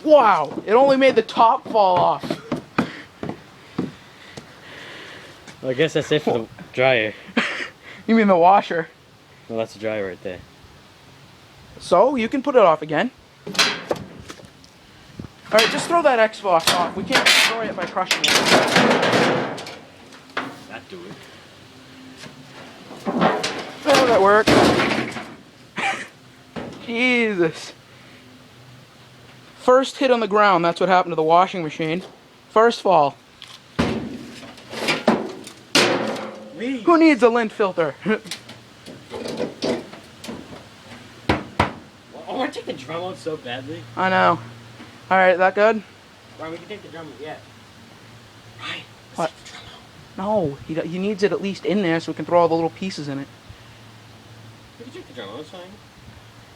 Wow, it only made the top fall off. Well, I guess that's it for the dryer. You mean the washer? Well, that's the dryer right there. So, you can put it off again. Alright, just throw that Xbox off. We can't destroy it by crushing it. That do it. Oh, that worked. Jesus. First hit on the ground, that's what happened to the washing machine. First fall. Me. Who needs a lint filter? I want to take the drum out so badly. I know. Alright, that good? Ryan, we can take the drum out, yeah. Ryan, let's What? take the drum out. No, he needs it at least in there so we can throw all the little pieces in it. We can take the drum out, it's fine.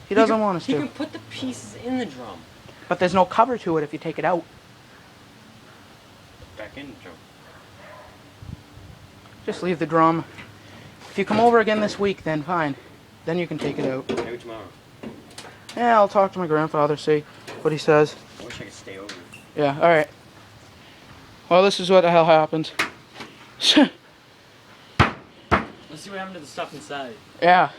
He doesn't want us He to. can put the pieces in the drum. But there's no cover to it if you take it out. Back in the drum. Just leave the drum. If you come over again this week, then fine. Then you can take it out. Maybe tomorrow. Yeah, I'll talk to my grandfather, see what he says. I wish I could stay over. Yeah, alright. Well, this is what the hell happened. Let's see what happened to the stuff inside. Yeah.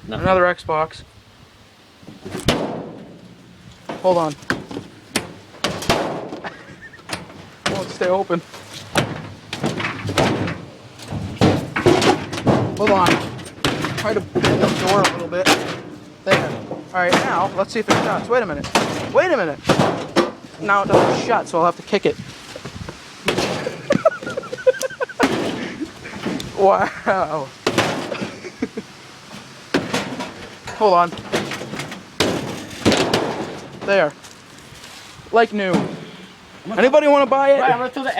Another Xbox. Hold on. Won't stay open. Hold on. Try to bend the door a little bit. There. Alright, now, let's see if it shuts. Wait a minute. Wait a minute. Now it doesn't shut, so I'll have to kick it. Wow. Hold on. There. Like new. Anybody want to buy it? Right, I'm gonna throw the